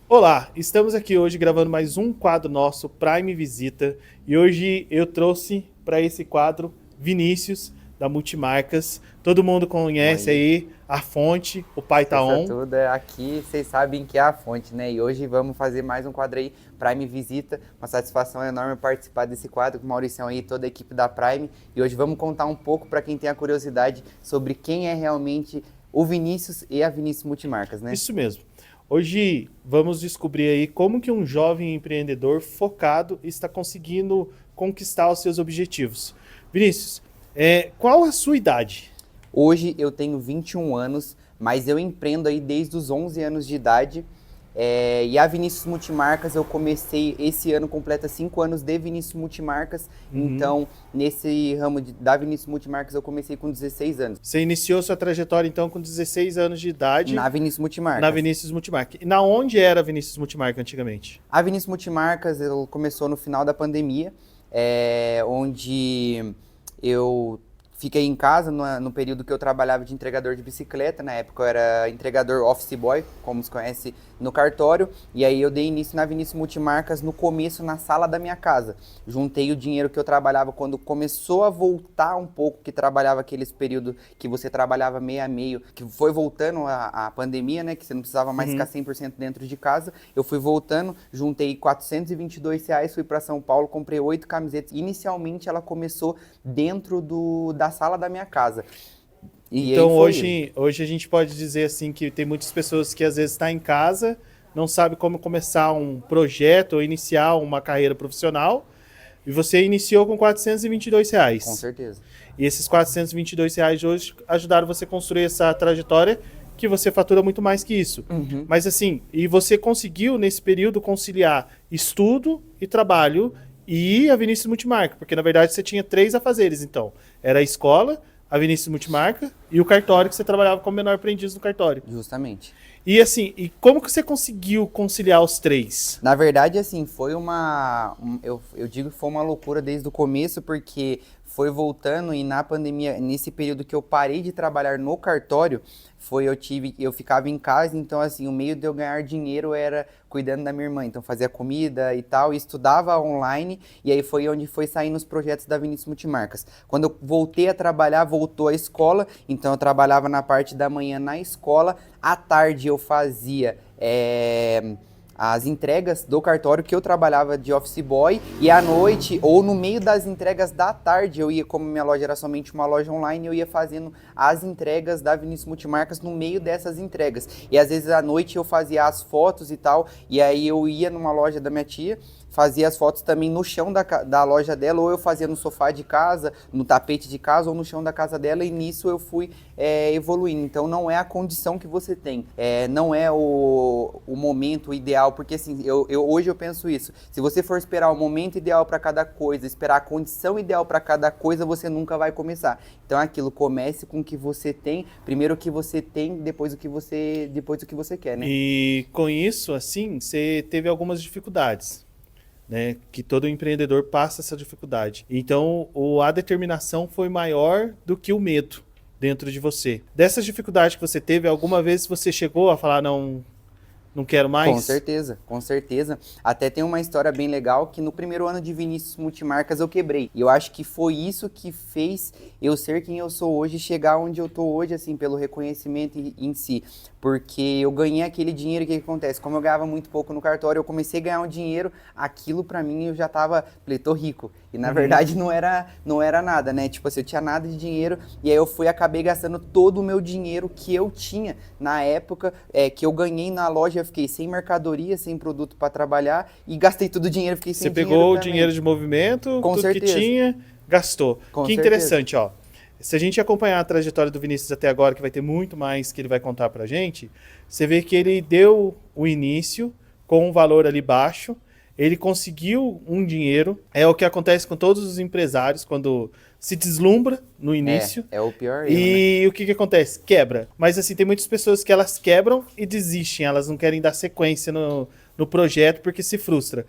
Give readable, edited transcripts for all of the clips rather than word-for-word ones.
Olá, estamos aqui hoje gravando mais um quadro nosso, Prime Visita, e hoje eu trouxe para esse quadro Vinícius, da Multimarcas. Todo mundo conhece Oi, aí a fonte, o Pai tá esqueça on. tudo, aqui vocês sabem que é a fonte, né? E hoje vamos fazer mais um quadro aí, Prime Visita. Uma satisfação enorme participar desse quadro com o Mauricião aí, toda a equipe da Prime. E hoje vamos contar um pouco para quem tem a curiosidade sobre quem é realmente o Vinícius e a Vinícius Multimarcas, né? Isso mesmo. Hoje vamos descobrir aí como que um jovem empreendedor focado está conseguindo conquistar os seus objetivos. Vinícius, qual a sua idade? Hoje eu tenho 21 anos, mas eu empreendo aí desde os 11 anos de idade. E a Vinícius Multimarcas eu comecei esse ano, completa 5 anos de Vinícius Multimarcas. Uhum. Então, nesse ramo da Vinícius Multimarcas eu comecei com 16 anos. Você iniciou sua trajetória então com 16 anos de idade Na Vinícius na Multimarcas. Vinícius Multimarca. E na onde era a Vinícius Multimarca antigamente? A Vinícius Multimarcas ele começou no final da pandemia, onde eu fiquei em casa no período que eu trabalhava de entregador de bicicleta. Na época eu era entregador office boy, como se conhece no cartório. E aí eu dei início na Vinícius Multimarcas no começo na sala da minha casa. Juntei o dinheiro que eu trabalhava quando começou a voltar um pouco, que trabalhava aqueles períodos que você trabalhava meio a meio, que foi voltando a pandemia, né? Que você não precisava mais ficar Uhum. 100% dentro de casa. Eu fui voltando, juntei R$ 422, fui para São Paulo, comprei 8 camisetas. Inicialmente ela começou dentro da sala da minha casa. E aí Então foi indo. hoje a gente pode dizer assim que tem muitas pessoas que às vezes estão em casa, não sabe como começar um projeto ou iniciar uma carreira profissional, e você iniciou com Com R$ 422. certeza. E esses R$ 422 hoje ajudaram você a construir essa trajetória que você fatura muito mais que isso. Uhum. Mas assim, e você conseguiu nesse período conciliar estudo e trabalho e a Vinícius Multimarca, porque na verdade você tinha três afazeres, então. Era a escola, a Vinícius Multimarca e o cartório, que você trabalhava como menor aprendiz no cartório. Justamente. E assim, e como que você conseguiu conciliar os três? Na verdade, assim, foi eu digo que foi uma loucura desde o começo, porque foi voltando e na pandemia, nesse período que eu parei de trabalhar no cartório, eu ficava em casa, então assim, o meio de eu ganhar dinheiro era cuidando da minha irmã, então fazia comida e tal, e estudava online, e aí foi onde foi saindo os projetos da Vinícius Multimarcas. Quando eu voltei a trabalhar, voltou a escola, então eu trabalhava na parte da manhã na escola, à tarde eu fazia as entregas do cartório, que eu trabalhava de office boy, e à noite ou no meio das entregas da tarde eu ia, como minha loja era somente uma loja online, eu ia fazendo as entregas da Vinícius Multimarcas no meio dessas entregas. E às vezes à noite eu fazia as fotos e tal, e aí eu ia numa loja da minha tia, fazia as fotos também no chão da loja dela, ou eu fazia no sofá de casa, no tapete de casa, ou no chão da casa dela, e nisso eu fui evoluindo. Então não é a condição que você tem, não é o momento ideal, porque assim, hoje eu penso isso, se você for esperar o momento ideal para cada coisa, esperar a condição ideal para cada coisa, você nunca vai começar. Então é aquilo, comece com o que você tem, primeiro o que você tem, depois o que você quer, né? E com isso, assim, você teve algumas dificuldades, né? Que todo empreendedor passa essa dificuldade. Então, a determinação foi maior do que o medo dentro de você. Dessas dificuldades que você teve, alguma vez você chegou a falar, não, não quero Com mais? certeza, com certeza. Até tem uma história bem legal que no primeiro ano de Vinícius Multimarcas eu quebrei. E eu acho que foi isso que fez eu ser quem eu sou hoje, chegar onde eu tô hoje, assim, pelo reconhecimento em si. Porque eu ganhei aquele dinheiro, e o que acontece? Como eu ganhava muito pouco no cartório, eu comecei a ganhar um dinheiro, aquilo pra mim eu já tava, falei, tô rico. E na verdade não era nada, né? Tipo assim, eu tinha nada de dinheiro, e aí acabei gastando todo o meu dinheiro que eu tinha na época, que eu ganhei na loja, eu fiquei sem mercadoria, sem produto pra trabalhar, e gastei todo o dinheiro, fiquei Você sem dinheiro pegou o dinheiro também. de movimento, Com tudo que certeza, tinha, gastou. com Que certeza. interessante, ó. Se a gente acompanhar a trajetória do Vinícius até agora, que vai ter muito mais que ele vai contar pra gente, você vê que ele deu o início com um valor ali baixo, ele conseguiu um dinheiro, é o que acontece com todos os empresários quando se deslumbra no início. É o pior erro, né? E o que acontece? Quebra. Mas assim, tem muitas pessoas que elas quebram e desistem, elas não querem dar sequência no projeto porque se frustra.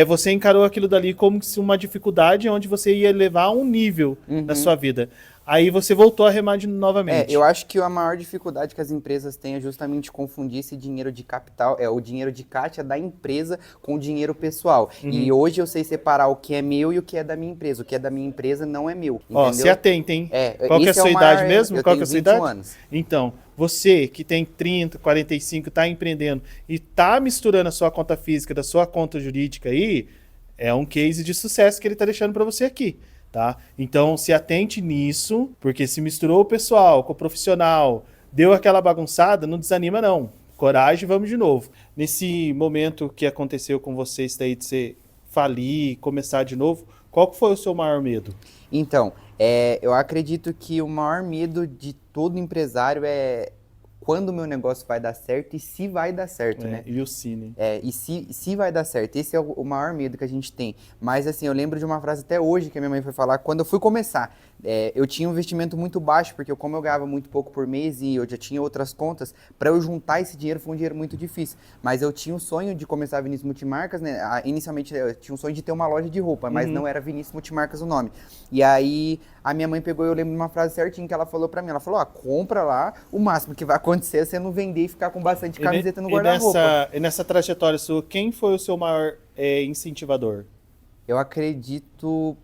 Você encarou aquilo dali como se uma dificuldade onde você ia levar a um nível na Uhum. sua vida. aí você voltou a remar novamente. Eu acho que a maior dificuldade que as empresas têm é justamente confundir esse dinheiro de capital, o dinheiro de caixa da empresa com o dinheiro pessoal. E hoje eu sei separar o que é meu e o que é da minha empresa. O que é da minha empresa não é meu, entendeu? Ó, se atenta, hein? Qual que é a sua idade mesmo? Eu Qual que é tenho a sua 21 idade? anos. Então, você que tem 30, 45, tá empreendendo e tá misturando a sua conta física da sua conta jurídica aí, é um case de sucesso que ele tá deixando para você aqui, tá? Então, se atente nisso, porque se misturou o pessoal com o profissional, deu aquela bagunçada, não desanima não. Coragem, vamos de novo. Nesse momento que aconteceu com vocês daí de você falir, começar de novo, qual que foi o seu maior medo? Então, eu acredito que o maior medo de todo empresário é quando o meu negócio vai dar certo e se vai dar certo, né? E o Cine. E se vai dar certo. Esse é o maior medo que a gente tem. Mas assim, eu lembro de uma frase até hoje que a minha mãe foi falar, quando eu fui começar. Eu tinha um investimento muito baixo, porque como eu ganhava muito pouco por mês e eu já tinha outras contas, para eu juntar esse dinheiro foi um dinheiro muito difícil. Mas eu tinha o sonho de começar a Vinícius Multimarcas, né? Inicialmente eu tinha um sonho de ter uma loja de roupa, mas não era Vinícius Multimarcas o nome. E aí a minha mãe pegou, eu lembro de uma frase certinha que ela falou para mim. Ela falou, compra lá, o máximo que vai acontecer é você não vender e ficar com bastante camiseta no guarda-roupa. E nessa trajetória sua, quem foi o seu maior incentivador? Eu acredito,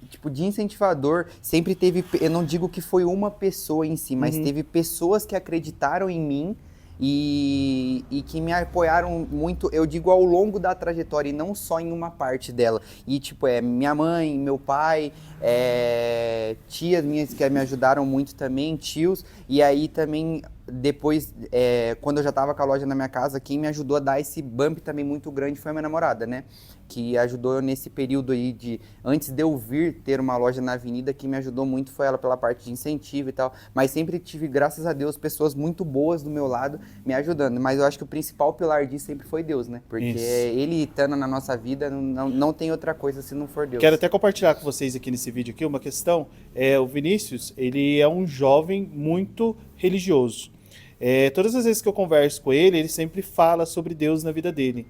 tipo, de incentivador, sempre teve, eu não digo que foi uma pessoa em si, mas teve pessoas que acreditaram em mim e que me apoiaram muito, eu digo, ao longo da trajetória e não só em uma parte dela. E, tipo, minha mãe, meu pai, tias minhas que me ajudaram muito também, tios, e aí também... Depois, quando eu já tava com a loja na minha casa, quem me ajudou a dar esse bump também muito grande foi a minha namorada, né? Que ajudou eu nesse período aí antes de eu vir ter uma loja na avenida, que me ajudou muito foi ela pela parte de incentivo e tal. Mas sempre tive, graças a Deus, pessoas muito boas do meu lado me ajudando. Mas eu acho que o principal pilar disso sempre foi Deus, né? Porque ele estando na nossa vida, não tem outra coisa se não for Deus. Quero até compartilhar com vocês aqui nesse vídeo aqui uma questão. O Vinícius, ele é um jovem muito religioso. Todas as vezes que eu converso com ele, ele sempre fala sobre Deus na vida dele.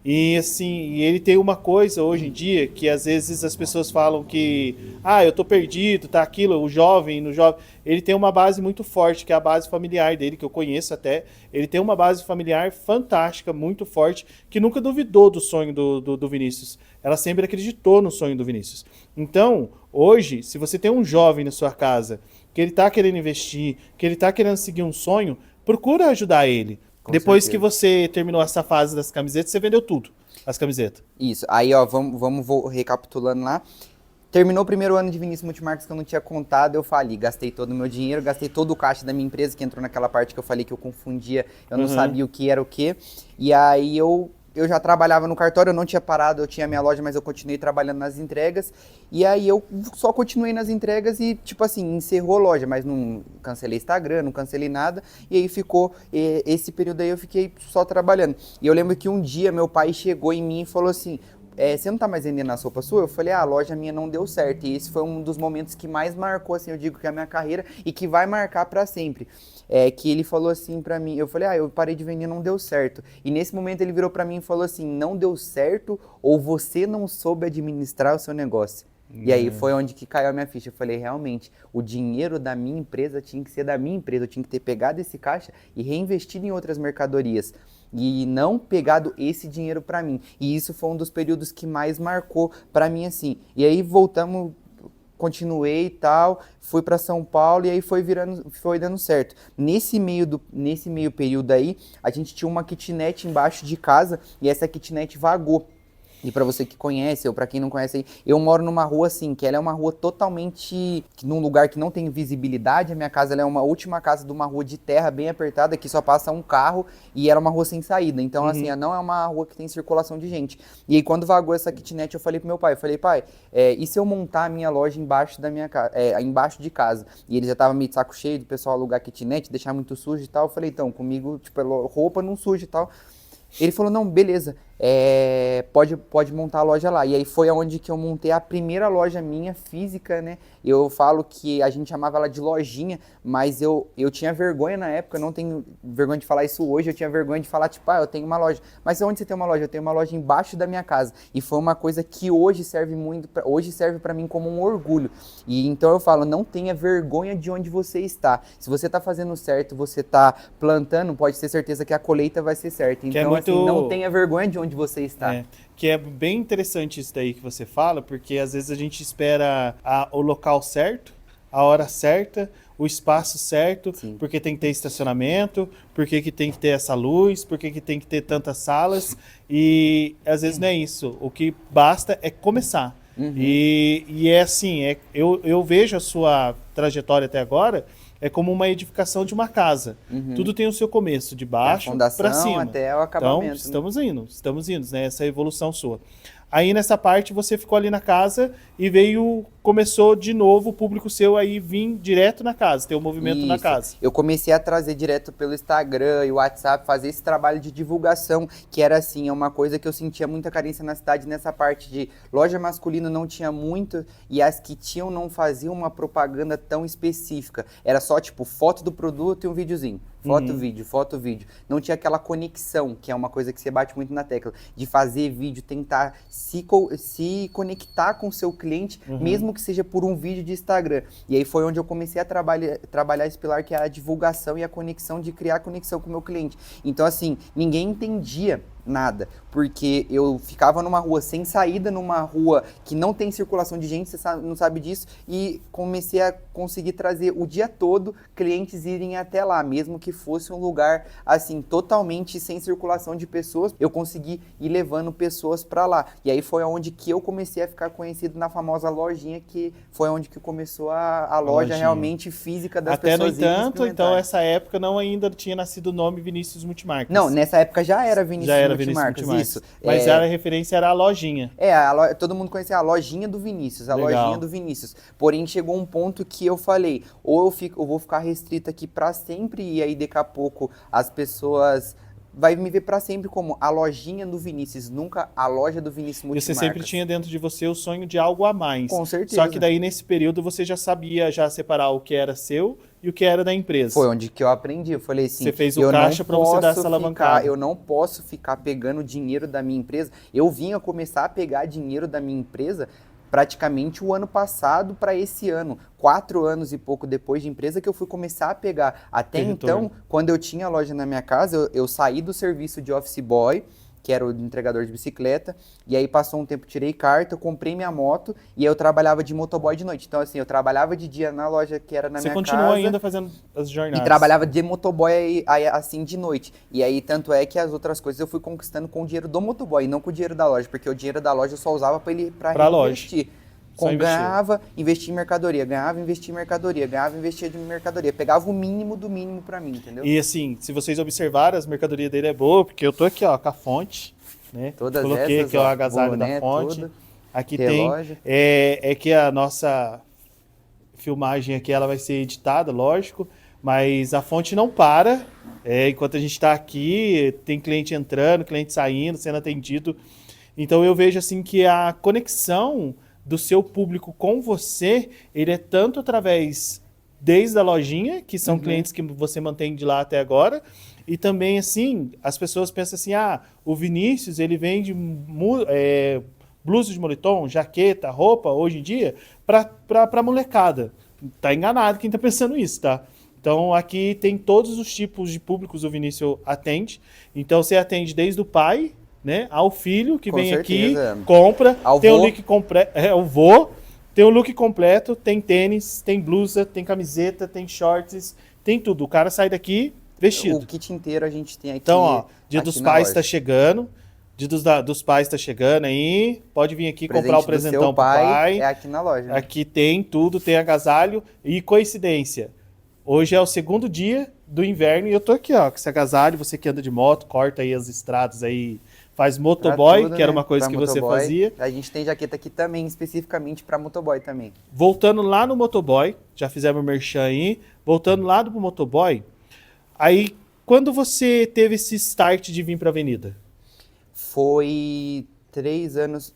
E assim, ele tem uma coisa hoje em dia que às vezes as pessoas falam que eu tô perdido, tá aquilo, o jovem, ele tem uma base muito forte, que é a base familiar dele, que eu conheço até. Ele tem uma base familiar fantástica, muito forte, que nunca duvidou do sonho do Vinícius. Ela sempre acreditou no sonho do Vinícius. Então, hoje, se você tem um jovem na sua casa, que ele tá querendo investir, que ele tá querendo seguir um sonho, procura ajudar ele. Depois que você terminou essa fase das camisetas, você vendeu tudo, as camisetas. Isso. Aí, ó, vamos recapitulando lá. Terminou o primeiro ano de Vinícius Multimarcas que eu não tinha contado, eu falei, gastei todo o meu dinheiro, gastei todo o caixa da minha empresa, que entrou naquela parte que eu falei que eu confundia, eu não sabia o que era o quê. E aí eu já trabalhava no cartório, eu não tinha parado, eu tinha minha loja, mas eu continuei trabalhando nas entregas. E aí eu só continuei nas entregas e, tipo assim, encerrou a loja, mas não cancelei Instagram, não cancelei nada. E aí ficou, esse período aí eu fiquei só trabalhando. E eu lembro que um dia meu pai chegou em mim e falou assim, você não tá mais vendendo a sopa sua? Eu falei, a loja minha não deu certo. E esse foi um dos momentos que mais marcou, assim, eu digo que a minha carreira e que vai marcar pra sempre. Que ele falou assim pra mim, eu falei, eu parei de vender, não deu certo. E nesse momento ele virou pra mim e falou assim, não deu certo ou você não soube administrar o seu negócio. E aí foi onde que caiu a minha ficha. Eu falei, realmente, o dinheiro da minha empresa tinha que ser da minha empresa. Eu tinha que ter pegado esse caixa e reinvestido em outras mercadorias. E não pegado esse dinheiro pra mim. E isso foi um dos períodos que mais marcou pra mim, assim. E aí voltamos, continuei e tal, fui pra São Paulo e aí foi dando certo. Nesse meio período aí, a gente tinha uma kitnet embaixo de casa e essa kitnet vagou. E pra você que conhece, ou pra quem não conhece aí, eu moro numa rua assim, que ela é uma rua totalmente, num lugar que não tem visibilidade. A minha casa ela é uma última casa de uma rua de terra bem apertada, que só passa um carro e era uma rua sem saída. Então, assim, não é uma rua que tem circulação de gente. E aí, quando vagou essa kitnet, eu falei pro meu pai, pai, e se eu montar a minha loja embaixo da minha casa, embaixo de casa? E ele já tava meio de saco cheio do pessoal alugar kitnet, deixar muito sujo e tal. Eu falei, então, comigo, tipo, roupa não suja e tal. Ele falou, não, beleza, pode montar a loja lá. E aí foi onde que eu montei a primeira loja minha física, né? Eu falo que a gente chamava ela de lojinha, mas eu tinha vergonha na época, eu não tenho vergonha de falar isso hoje, eu tinha vergonha de falar, tipo, eu tenho uma loja. Mas onde você tem uma loja? Eu tenho uma loja embaixo da minha casa. E foi uma coisa que hoje serve hoje serve para mim como um orgulho. E então eu falo, não tenha vergonha de onde você está. Se você está fazendo certo, você está plantando, pode ter certeza que a colheita vai ser certa. Então, assim, não tenha vergonha de onde você está. Que é bem interessante isso daí que você fala, porque às vezes a gente espera o local certo, a hora certa, o espaço certo, Sim. porque tem que ter estacionamento, porque que tem que ter essa luz, porque que tem que ter tantas salas, e às vezes não é isso. O que basta é começar. Uhum. E é assim, eu vejo a sua trajetória até agora como uma edificação de uma casa. Uhum. Tudo tem o seu começo, de baixo para cima. Até o acabamento. Então, estamos indo, né? Essa evolução sua. Aí nessa parte você ficou ali na casa e começou de novo o público seu aí vir direto na casa, ter um movimento na casa. Eu comecei a trazer direto pelo Instagram e WhatsApp, fazer esse trabalho de divulgação, que era assim, uma coisa que eu sentia muita carência na cidade, nessa parte de loja masculina não tinha muito, e as que tinham não faziam uma propaganda tão específica. Era só tipo foto do produto e um videozinho. Foto, vídeo, foto, vídeo. Não tinha aquela conexão, que é uma coisa que você bate muito na tecla, de fazer vídeo, tentar se conectar com o seu cliente, mesmo que seja por um vídeo de Instagram. E aí foi onde eu comecei a trabalhar esse pilar, que é a divulgação e a conexão, de criar conexão com o meu cliente. Então, assim, ninguém entendia nada, porque eu ficava numa rua sem saída, numa rua que não tem circulação de gente, você não sabe disso, e comecei a conseguir trazer o dia todo clientes irem até lá, mesmo que fosse um lugar assim totalmente sem circulação de pessoas, eu consegui ir levando pessoas para lá. E aí foi onde que eu comecei a ficar conhecido na famosa lojinha, que foi onde que começou a loja realmente física das pessoas. Até no entanto, então essa época não ainda tinha nascido o nome Vinícius Multimarcas. Não, nessa época já era Vinícius Multimarcas, isso. Mas a referência era a lojinha. Todo mundo conhecia a lojinha do Vinícius, Legal. Lojinha do Vinícius. Porém, chegou um ponto que eu falei, ou eu vou ficar restrito aqui para sempre, e aí daqui a pouco as pessoas vai me ver para sempre como a lojinha do Vinícius, nunca a loja do Vinícius Multimarcas. E você sempre tinha dentro de você o sonho de algo a mais. Com certeza. Só que daí nesse período você já sabia separar o que era seu e o que era da empresa. Foi onde que eu aprendi. Eu falei assim, você fez o caixa para você dar essa alavancada. Eu não posso ficar pegando dinheiro da minha empresa. Eu vinha começar a pegar dinheiro da minha empresa praticamente o ano passado para esse ano. 4 anos e pouco depois de empresa que eu fui começar a pegar. Até então, quando eu tinha loja na minha casa, eu saí do serviço de office boy, que era o entregador de bicicleta, e aí passou um tempo, tirei carta, eu comprei minha moto, e aí eu trabalhava de motoboy de noite. Então, assim, eu trabalhava de dia na loja que era na minha casa. Você continuou ainda fazendo as jornadas. E trabalhava de motoboy assim de noite. E aí, tanto é que as outras coisas eu fui conquistando com o dinheiro do motoboy, e não com o dinheiro da loja, porque o dinheiro da loja eu só usava para reinvestir. Ganhava, investia em mercadoria, ganhava, investia em mercadoria, ganhava, investia em mercadoria. Pegava o mínimo do mínimo pra mim, entendeu? E assim, se vocês observarem, as mercadorias dele é boa, porque eu tô aqui, ó, com a fonte, né? Todas coloquei essas, aqui, ó, o agasalho da fonte. Tudo. Aqui relógio. É que a nossa filmagem aqui, ela vai ser editada, lógico, mas a fonte não para. Enquanto a gente tá aqui, tem cliente entrando, cliente saindo, sendo atendido. Então eu vejo assim que a conexão do seu público com você, ele é tanto através desde a lojinha, que são clientes que você mantém de lá até agora, e também assim, as pessoas pensam assim, o Vinícius, ele vende blusa de moletom, jaqueta, roupa, hoje em dia, pra molecada. Tá enganado quem tá pensando isso, tá? Então aqui tem todos os tipos de públicos o Vinícius atende, então você atende desde o pai, né, ao filho que vem certeza. Aqui, compra, tem o look completo, o vô, tem o look completo, tem tênis, tem blusa, tem camiseta, tem shorts, tem tudo. O cara sai daqui vestido. O kit inteiro a gente tem aqui. Então, ó, Dia dos Pais está chegando, Dia dos Pais está chegando aí, pode vir aqui comprar o presentão pro pai. É aqui na loja. Né? Aqui tem tudo, tem agasalho e coincidência. Hoje é o segundo dia do inverno e eu tô aqui, ó, com esse agasalho, você que anda de moto, corta aí as estradas aí, faz motoboy, tudo, que era uma coisa que você fazia. A gente tem jaqueta aqui também, especificamente para motoboy também. Voltando lá no motoboy, já fizemos merchan aí, voltando lá do motoboy, aí quando você teve esse start de vir para a avenida? Foi 3 anos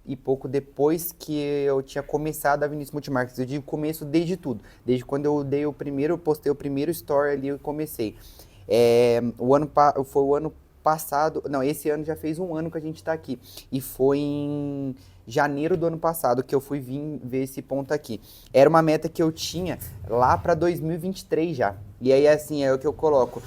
e pouco depois que eu tinha começado a Vinícius Multimarcas. Eu digo começo desde tudo. Desde quando postei o primeiro story ali, eu comecei. Foi o ano passado, não, esse ano já fez um ano que a gente tá aqui. E foi em janeiro do ano passado que eu fui vir ver esse ponto aqui. Era uma meta que eu tinha lá para 2023 já. E aí, assim, é o que eu coloco.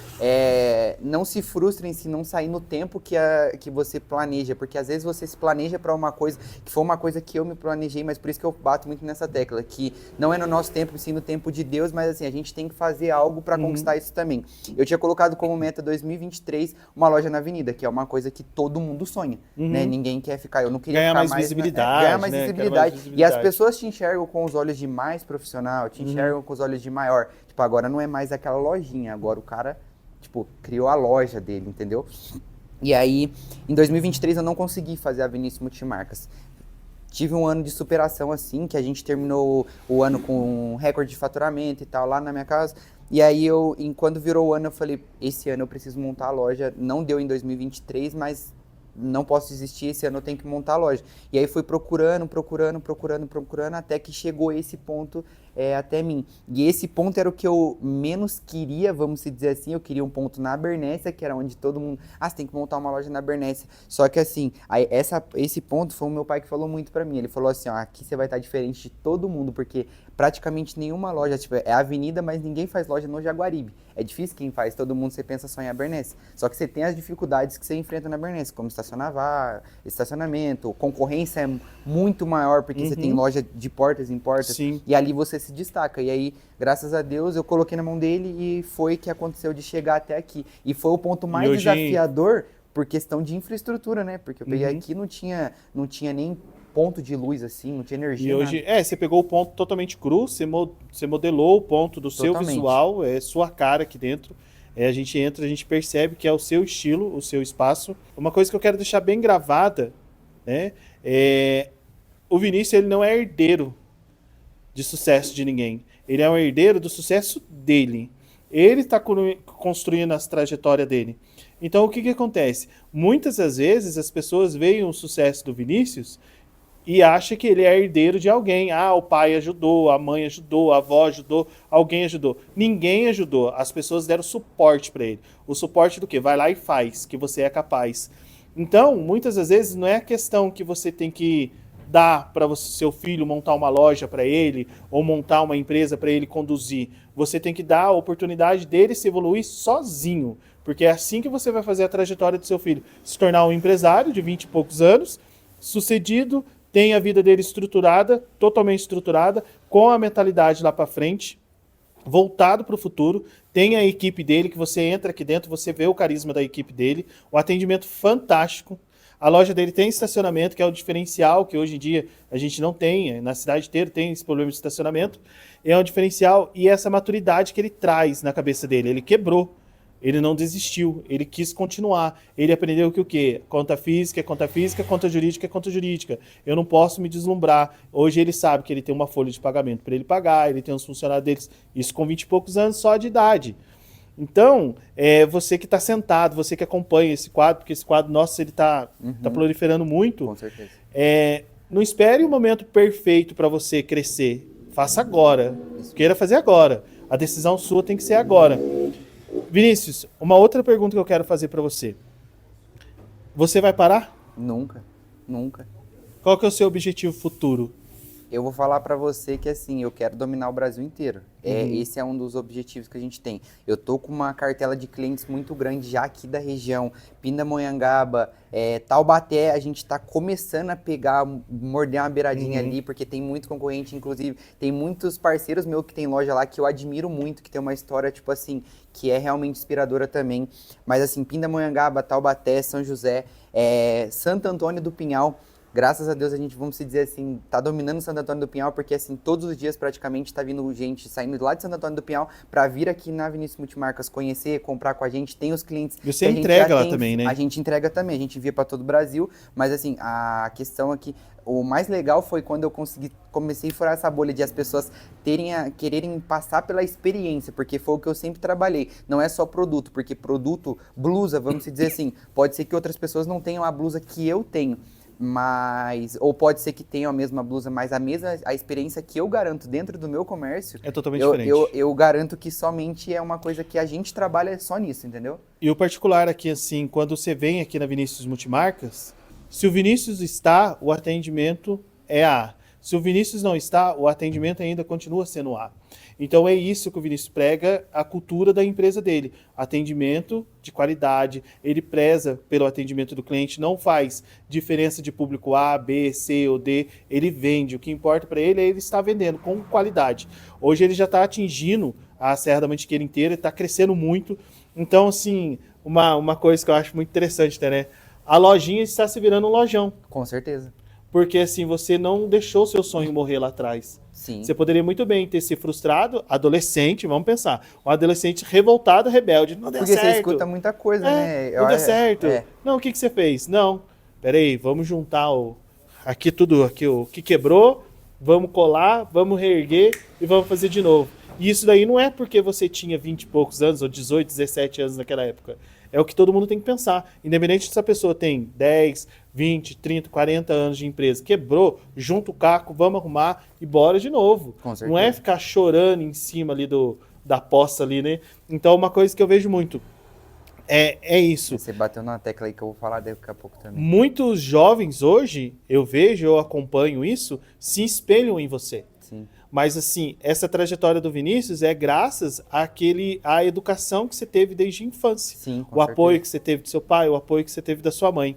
Não se frustrem se não sair no tempo que você planeja, porque às vezes você se planeja para uma coisa, que foi uma coisa que eu me planejei, mas por isso que eu bato muito nessa tecla, que não é no nosso tempo, sim no tempo de Deus, mas assim, a gente tem que fazer algo para conquistar isso também. Eu tinha colocado como meta 2023 uma loja na avenida, que é uma coisa que todo mundo sonha, né? Ninguém quer ficar, eu não queria Ganhar ficar mais mais visibilidade, ganhar mais né? visibilidade. E as pessoas te enxergam com os olhos de mais profissional, te enxergam com os olhos de maior. Tipo, agora não é mais aquela lojinha, agora o cara, tipo, criou a loja dele, entendeu? E aí, em 2023 eu não consegui fazer a Vinícius Multimarcas. Tive um ano de superação, assim, que a gente terminou o ano com um recorde de faturamento e tal, lá na minha casa. E aí, quando virou o ano, eu falei, esse ano eu preciso montar a loja. Não deu em 2023, mas não posso desistir, esse ano eu tenho que montar a loja. E aí fui procurando, até que chegou esse ponto até mim. E esse ponto era o que eu menos queria, vamos dizer assim, eu queria um ponto na Bernécia, que era onde todo mundo, você tem que montar uma loja na Bernécia. Só que assim, esse ponto foi o meu pai que falou muito pra mim, ele falou assim, aqui você vai estar diferente de todo mundo, porque praticamente nenhuma loja, tipo, é avenida, mas ninguém faz loja no Jaguaribe. É difícil quem faz, todo mundo você pensa só em Abernéssia. Só que você tem as dificuldades que você enfrenta na Abernéssia, como estacionamento, concorrência é muito maior, porque você tem loja de portas em portas, Sim. e ali você se destaca. E aí, graças a Deus, eu coloquei na mão dele e foi que aconteceu de chegar até aqui. E foi o ponto mais desafiador por questão de infraestrutura, né? Porque eu peguei aqui, não tinha nem ponto de luz, assim, não tinha energia. E hoje, você pegou o ponto totalmente cru, você modelou o ponto do seu visual, é sua cara aqui dentro. A gente entra, a gente percebe que é o seu estilo, o seu espaço. Uma coisa que eu quero deixar bem gravada, né? O Vinícius, ele não é herdeiro de sucesso de ninguém. Ele é um herdeiro do sucesso dele. Ele está construindo as trajetórias dele. Então, o que acontece? Muitas das vezes, as pessoas veem o sucesso do Vinícius e acha que ele é herdeiro de alguém. O pai ajudou, a mãe ajudou, a avó ajudou, alguém ajudou. Ninguém ajudou. As pessoas deram suporte para ele. O suporte do quê? Vai lá e faz, que você é capaz. Então, muitas das vezes, não é a questão que você tem que dar para seu filho montar uma loja para ele ou montar uma empresa para ele conduzir. Você tem que dar a oportunidade dele se evoluir sozinho. Porque é assim que você vai fazer a trajetória do seu filho. Se tornar um empresário de 20 e poucos anos, sucedido, tem a vida dele estruturada, totalmente estruturada, com a mentalidade lá para frente, voltado para o futuro, tem a equipe dele, que você entra aqui dentro, você vê o carisma da equipe dele, o atendimento fantástico. A loja dele tem estacionamento, que é o diferencial, que hoje em dia a gente não tem, na cidade inteira tem esse problema de estacionamento, é um diferencial, e essa maturidade que ele traz na cabeça dele, ele quebrou. Ele não desistiu, ele quis continuar. Ele aprendeu que o quê? Conta física é conta física, conta jurídica é conta jurídica. Eu não posso me deslumbrar. Hoje ele sabe que ele tem uma folha de pagamento para ele pagar, ele tem uns funcionários deles, isso com 20 e poucos anos só de idade. Então, você que está sentado, você que acompanha esse quadro, porque esse quadro, nossa, ele tá proliferando muito. Com certeza. Não espere o momento perfeito para você crescer. Faça agora. Queira fazer agora. A decisão sua tem que ser agora. Vinícius, uma outra pergunta que eu quero fazer para você. Você vai parar? Nunca. Qual que é o seu objetivo futuro? Eu vou falar pra você que assim, eu quero dominar o Brasil inteiro. Esse é um dos objetivos que a gente tem. Eu tô com uma cartela de clientes muito grande já aqui da região, Pindamonhangaba, Taubaté, a gente tá começando a morder uma beiradinha ali, porque tem muito concorrente, inclusive tem muitos parceiros meus que tem loja lá que eu admiro muito, que tem uma história, tipo assim, que é realmente inspiradora também. Mas assim, Pindamonhangaba, Taubaté, São José, Santo Antônio do Pinhal, Graças a Deus a gente, vamos dizer assim, tá dominando Santo Antônio do Pinhal, porque assim, todos os dias praticamente tá vindo gente saindo lá de Santo Antônio do Pinhal para vir aqui na Vinícius Multimarcas conhecer, comprar com a gente, tem os clientes. E você entrega lá também, né? A gente entrega também, a gente envia para todo o Brasil, mas assim, a questão aqui, o mais legal foi quando eu comecei a furar essa bolha de as pessoas quererem passar pela experiência, porque foi o que eu sempre trabalhei. Não é só produto, porque produto, blusa, vamos dizer assim, pode ser que outras pessoas não tenham a blusa que eu tenho. Ou pode ser que tenham a mesma blusa, mas a experiência que eu garanto dentro do meu comércio é totalmente diferente. Eu garanto que somente é uma coisa que a gente trabalha só nisso, entendeu? E o particular aqui, assim, quando você vem aqui na Vinícius Multimarcas, se o Vinícius está, o atendimento é A. Se o Vinícius não está, o atendimento ainda continua sendo A. Então é isso que o Vinícius prega, a cultura da empresa dele. Atendimento de qualidade, ele preza pelo atendimento do cliente, não faz diferença de público A, B, C ou D, ele vende. O que importa para ele é ele estar vendendo com qualidade. Hoje ele já está atingindo a Serra da Mantiqueira inteira, está crescendo muito. Então, assim, uma coisa que eu acho muito interessante, né? A lojinha está se virando um lojão. Com certeza. Porque assim, você não deixou seu sonho morrer lá atrás. Sim. Você poderia muito bem ter se frustrado, adolescente, vamos pensar, um adolescente revoltado, rebelde, não deu certo. Porque você escuta muita coisa, né? Não deu certo. Não, o que você fez? Não, peraí, vamos juntar aqui o que quebrou, vamos colar, vamos reerguer e vamos fazer de novo. E isso daí não é porque você tinha 20 e poucos anos, ou 18, 17 anos naquela época. É o que todo mundo tem que pensar. Independente se essa pessoa tem 10, 20, 30, 40 anos de empresa, quebrou, junta o caco, vamos arrumar e bora de novo. Com certeza. Não é ficar chorando em cima ali da poça ali, né? Então, uma coisa que eu vejo muito é isso. Você bateu na tecla aí que eu vou falar daqui a pouco também. Muitos jovens hoje, eu acompanho isso, se espelham em você. Sim. Mas, assim, essa trajetória do Vinícius é graças à educação que você teve desde a infância. Sim, com o certeza. Apoio que você teve do seu pai, o apoio que você teve da sua mãe.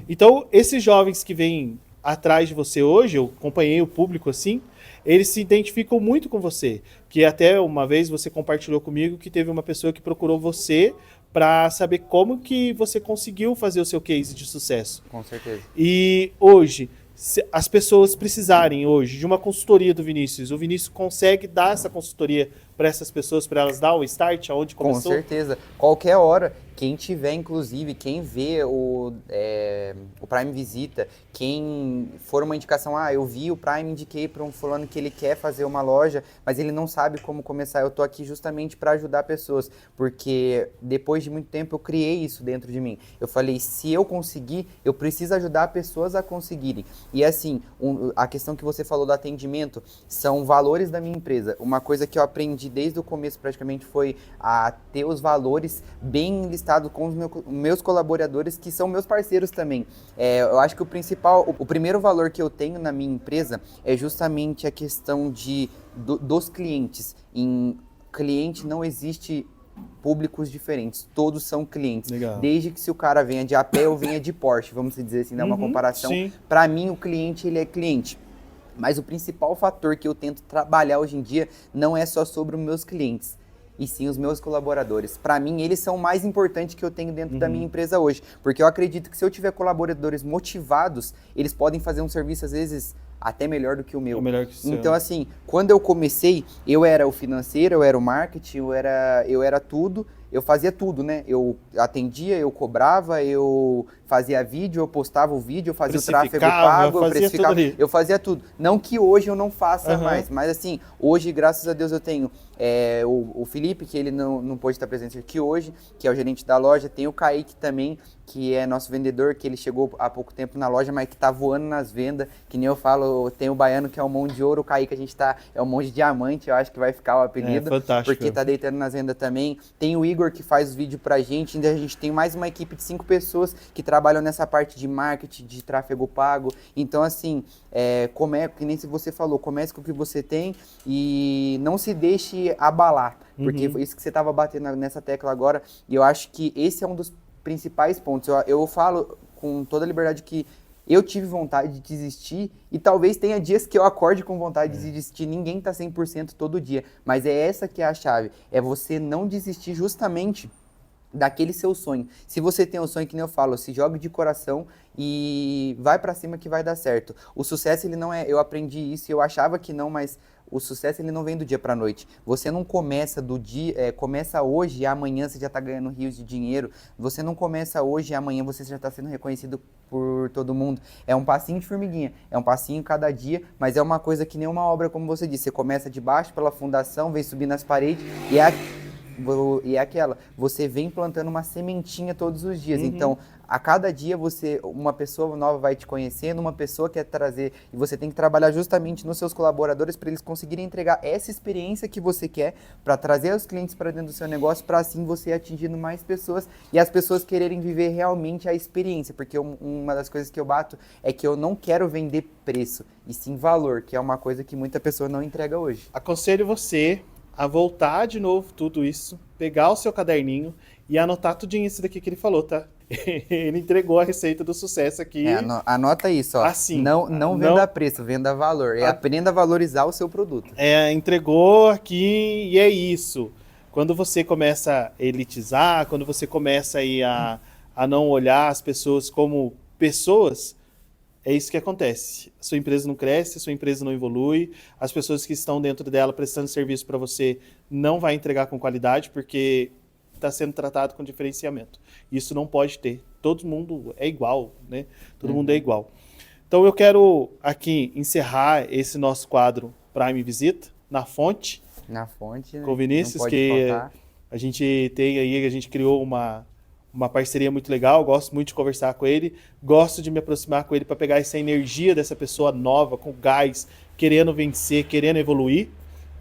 Então, esses jovens que vêm atrás de você hoje, eu acompanhei o público assim, eles se identificam muito com você. Que até uma vez você compartilhou comigo que teve uma pessoa que procurou você para saber como que você conseguiu fazer o seu case de sucesso. Com certeza. E hoje, se as pessoas precisarem hoje de uma consultoria do Vinícius, o Vinícius consegue dar essa consultoria para essas pessoas, para elas dar o start aonde começou? Com certeza. Qualquer hora, quem tiver, inclusive, quem vê o Prime Visita, quem for uma indicação, eu vi o Prime, indiquei para um fulano que ele quer fazer uma loja, mas ele não sabe como começar. Eu tô aqui justamente para ajudar pessoas, porque depois de muito tempo eu criei isso dentro de mim. Eu falei, se eu conseguir, eu preciso ajudar pessoas a conseguirem. E assim, a questão que você falou do atendimento são valores da minha empresa. Uma coisa que eu aprendi desde o começo praticamente foi a ter os valores bem listados com os meus colaboradores, que são meus parceiros também. Eu acho que o primeiro valor que eu tenho na minha empresa é justamente a questão dos clientes. Em cliente não existe públicos diferentes, todos são clientes. Legal. Desde que se o cara venha de a pé ou venha de Porsche, vamos dizer assim, dar uma comparação. Para mim, o cliente, ele é cliente. Mas o principal fator que eu tento trabalhar hoje em dia não é só sobre os meus clientes, e sim os meus colaboradores. Para mim, eles são o mais importante que eu tenho dentro da minha empresa hoje. Porque eu acredito que se eu tiver colaboradores motivados, eles podem fazer um serviço, às vezes, até melhor do que o meu. Melhor que o seu. Então, assim, quando eu comecei, eu era o financeiro, eu era o marketing, eu era tudo. Eu fazia tudo, né? Eu atendia, eu cobrava, eu fazia vídeo, eu postava o vídeo, eu fazia o tráfego pago, eu precificava, eu fazia tudo. Não que hoje eu não faça mais, mas assim, hoje, graças a Deus, eu tenho o Felipe, que ele não pôde estar presente aqui hoje, que é o gerente da loja, tem o Kaique também, que é nosso vendedor, que ele chegou há pouco tempo na loja, mas que tá voando nas vendas, que nem eu falo, tem o Baiano, que é o mão de ouro, o Kaique a gente é o mão de diamante, eu acho que vai ficar o apelido, fantástico. porque tá deitando nas vendas também. Tem o Igor, que faz os vídeos pra gente, ainda a gente tem mais uma equipe de 5 pessoas que trabalham nessa parte de marketing, de tráfego pago. Então, assim, que nem se você falou, comece com o que você tem e não se deixe abalar, porque foi isso que você tava batendo nessa tecla agora, e eu acho que esse é um dos principais pontos. Eu falo com toda a liberdade que eu tive vontade de desistir e talvez tenha dias que eu acorde com vontade de desistir. Ninguém tá 100% todo dia, mas é essa que é a chave. É você não desistir justamente daquele seu sonho. Se você tem um sonho, que nem eu falo, se jogue de coração e vai pra cima que vai dar certo. O sucesso, ele não é... Eu aprendi isso e eu achava que não, mas o sucesso, ele não vem do dia pra noite. Você não começa do dia... começa hoje e amanhã você já tá ganhando rios de dinheiro. Você não começa hoje e amanhã você já tá sendo reconhecido por todo mundo. É um passinho de formiguinha. É um passinho cada dia, mas é uma coisa que nem uma obra, como você disse. Você começa de baixo pela fundação, vem subindo as paredes e é aquela, você vem plantando uma sementinha todos os dias. Então, a cada dia uma pessoa nova vai te conhecendo, uma pessoa quer trazer, e você tem que trabalhar justamente nos seus colaboradores para eles conseguirem entregar essa experiência que você quer, para trazer os clientes para dentro do seu negócio, para assim você ir atingindo mais pessoas e as pessoas quererem viver realmente a experiência, porque uma das coisas que eu bato é que eu não quero vender preço, e sim valor, que é uma coisa que muita pessoa não entrega hoje. Aconselho você a voltar de novo tudo isso, pegar o seu caderninho e anotar tudinho isso daqui que ele falou, tá? Ele entregou a receita do sucesso aqui. Anota isso, ó. Assim, não venda preço, venda valor. Aprenda a valorizar o seu produto. Entregou aqui e é isso. Quando você começa a elitizar, quando você começa aí a não olhar as pessoas como pessoas, é isso que acontece. A sua empresa não cresce, a sua empresa não evolui, as pessoas que estão dentro dela prestando serviço para você não vai entregar com qualidade porque está sendo tratado com diferenciamento. Isso não pode ter. Todo mundo é igual, né? Todo mundo é igual. Então eu quero aqui encerrar esse nosso quadro Prime Visita na fonte. Na fonte, né? Com o Vinícius, que a gente tem aí, a gente criou uma parceria muito legal, gosto muito de conversar com ele, gosto de me aproximar com ele para pegar essa energia dessa pessoa nova, com gás, querendo vencer, querendo evoluir.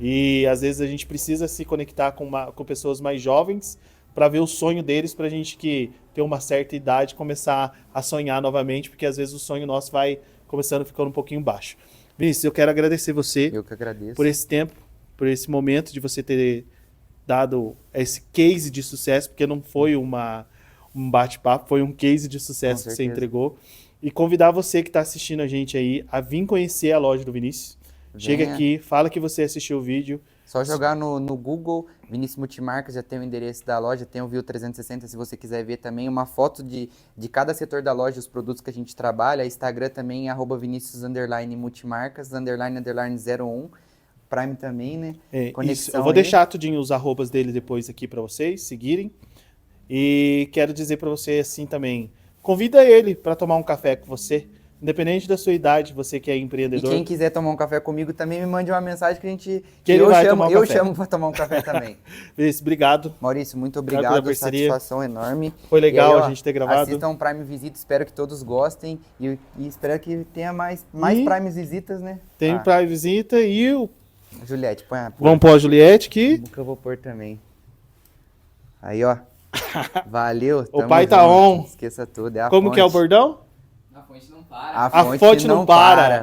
E às vezes a gente precisa se conectar com pessoas mais jovens para ver o sonho deles, para a gente que tem uma certa idade começar a sonhar novamente, porque às vezes o sonho nosso vai começando a ficar um pouquinho baixo. Vinícius, eu quero agradecer você Eu que agradeço. por esse tempo, por esse momento de você ter dado esse case de sucesso, porque não foi um bate-papo, foi um case de sucesso que você entregou. E convidar você que está assistindo a gente aí a vir conhecer a loja do Vinícius. Chega aqui, fala que você assistiu o vídeo. Só jogar no Google, Vinícius Multimarcas, já tem o endereço da loja, tem o View 360 se você quiser ver também, uma foto de cada setor da loja, os produtos que a gente trabalha, Instagram também, @Vinicius_Multimarcas, _01, Prime também, né? Conexão. Eu vou deixar tudinho os arrobas dele depois aqui para vocês seguirem. E quero dizer para você assim também, convida ele para tomar um café com você, independente da sua idade, você que é empreendedor. E quem quiser tomar um café comigo também me mande uma mensagem que eu chamo para tomar um café também. Obrigado. Maurício, muito obrigado, satisfação enorme. Foi legal aí, a gente ter gravado. Assistam Prime Visita, espero que todos gostem e espero que tenha mais Prime Visitas, né? Tem Prime Visita e o... Juliette, põe a... Vamos pôr a Juliette aqui. Que eu vou pôr também. Aí, ó. Valeu. O pai tá on. Esqueça tudo. Como que é o bordão? A fonte não para. A fonte não para.